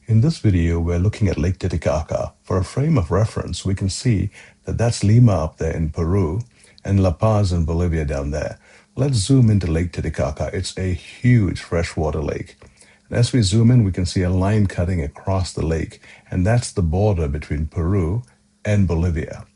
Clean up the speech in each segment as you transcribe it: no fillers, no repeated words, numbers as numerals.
In this video, we're looking at Lake Titicaca. For a frame of reference, we can see that that's Lima up there in Peru and La Paz in Bolivia down there. Let's zoom into Lake Titicaca. It's a huge freshwater lake. And as we zoom in, we can see a line cutting across the lake, and that's the border between Peru and Bolivia.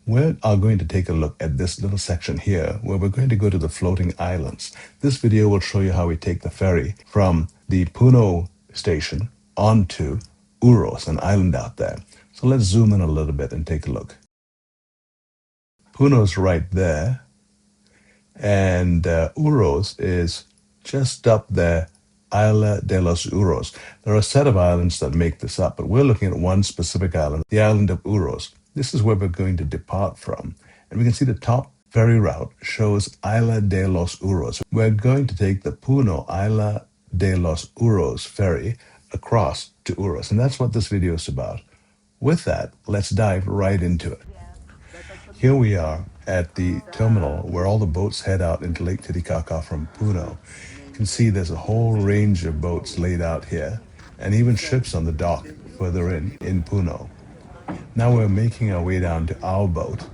We are going to take a look at this little section here where we're going to go to the floating islands. This video will show you how we take the ferry from the Puno station onto Uros, an island out there. So let's zoom in a little bit and take a look. Puno's right there, and Uros is just up there, Isla de los Uros. There are a set of islands that make this up, but we're looking at one specific island, the island of Uros. This is where we're going to depart from. And we can see the top ferry route shows Isla de los Uros. We're going to take the Puno Isla de los Uros ferry across to Uros. And that's what this video is about. With that, let's dive right into it. Here we are at the terminal where all the boats head out into Lake Titicaca from Puno. You can see there's a whole range of boats laid out here, and even ships on the dock further in Puno. Now we're making our way down to our boat.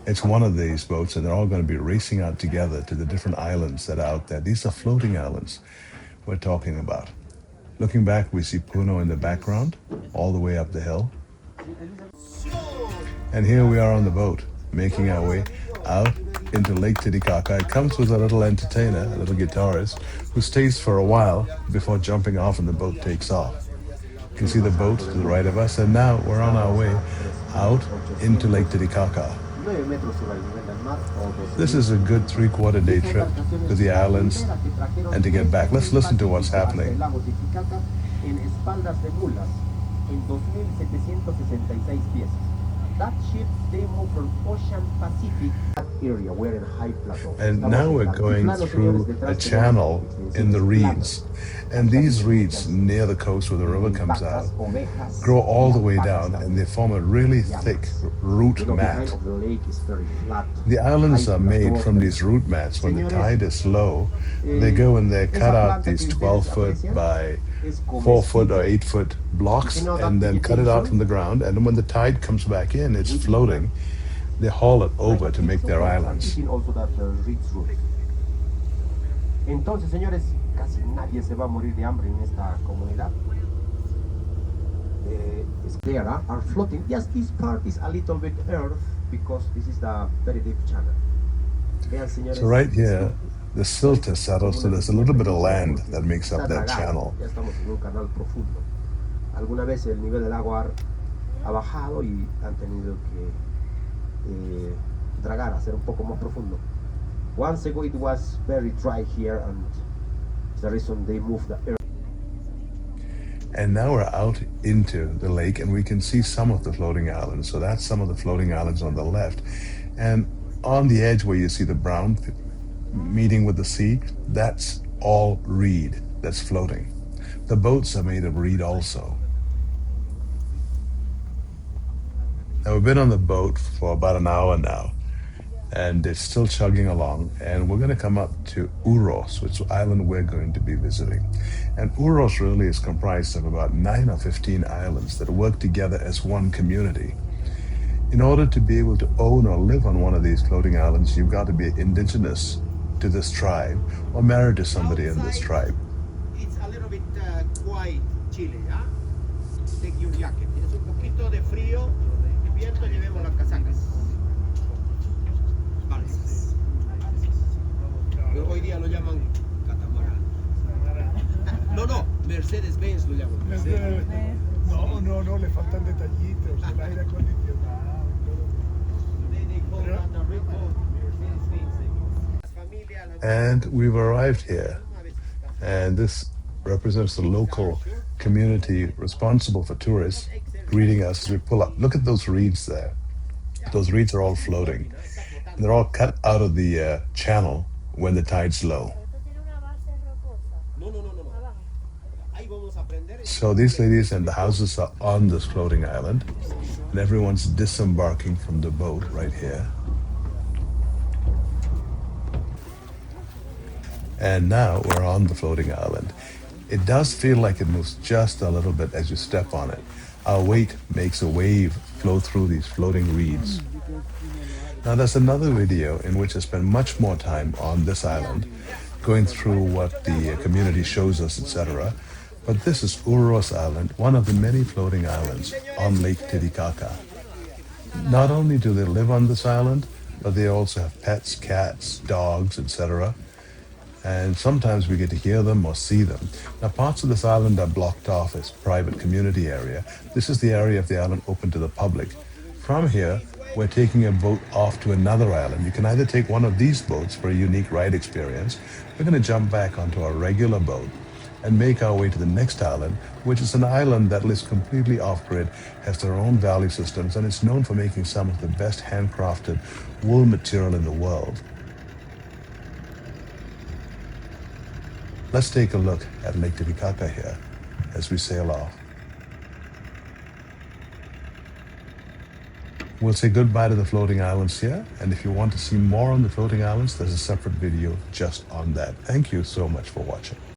It's one of these boats, and they're all going to be racing out together to the different islands that are out there. These are floating islands we're talking about. Looking back, we see Puno in the background, all the way up the hill. And here we are on the boat, making our way out into Lake Titicaca. It comes with a little entertainer, a little guitarist, who stays for a while before jumping off and the boat takes off. You can see the boat to the right of us, and now we're on our way out into Lake Titicaca. This is a good 3/4 day trip to the islands and to get back. Let's listen to what's happening. That ship, they move from Ocean Pacific area. We're in a high plateau. And now we're going through a channel in the reeds. And these reeds near the coast where the river comes out grow all the way down, and they form a really thick root mat. The islands are made from these root mats. When the tide is low, they go and they cut out these 12-foot by 4-foot or 8-foot blocks and then cut it out from the ground. And when the tide comes back in, it's floating. They haul it over to make their islands. Entonces, señores, casi nadie se va a morir de hambre en esta comunidad. There are floating. Yes, this part is a little bit earth because this is the very deep channel. So right here, the silt is settled, so there's a little bit of land that makes up that channel. Ya estamos en un canal profundo. Alguna vez el nivel del agua ha bajado y han tenido que dragar, hacer un poco más profundo. Once ago it was very dry here, and the reason they moved the earth. And now we're out into the lake, and we can see some of the floating islands. So that's some of the floating islands on the left. And on the edge where you see the brown meeting with the sea, that's all reed that's floating. The boats are made of reed also. Now we've been on the boat for about an hour now, and it's still chugging along, and we're going to come up to Uros, which is the island we're going to be visiting. And Uros really is comprised of about 9 or 15 islands that work together as one community. In order to be able to own or live on one of these floating islands, you've got to be indigenous to this tribe or married to somebody in this tribe. It's a little bit quite chilly, huh? Take your jacket. Es un poquito de frío. El viento, llevemos las casacas. Hoy día lo llaman catamarán. No, Mercedes-Benz lo llaman. No, le faltan detallitos, el aire acondicionado y todo. And we've arrived here, and this represents the local community responsible for tourists greeting us as we pull up. Look at those reeds there. Those reeds are all floating, and they're all cut out of the channel when the tide's low. So these ladies and the houses are on this floating island, and everyone's disembarking from the boat right here. And now we're on the floating island. It does feel like it moves just a little bit as you step on it. Our weight makes a wave flow through these floating reeds. Now, there's another video in which I spend much more time on this island, going through what the community shows us, etc. But this is Uros Island, one of the many floating islands on Lake Titicaca. Not only do they live on this island, but they also have pets, cats, dogs, etc. And sometimes we get to hear them or see them. Now, parts of this island are blocked off as private community area. This is the area of the island open to the public. From here, we're taking a boat off to another island. You can either take one of these boats for a unique ride experience. We're going to jump back onto our regular boat and make our way to the next island, which is an island that lives completely off-grid, has their own value systems, and it's known for making some of the best handcrafted wool material in the world. Let's take a look at Lake Titicaca here as we sail off. We'll say goodbye to the floating islands here, and if you want to see more on the floating islands, there's a separate video just on that. Thank you so much for watching.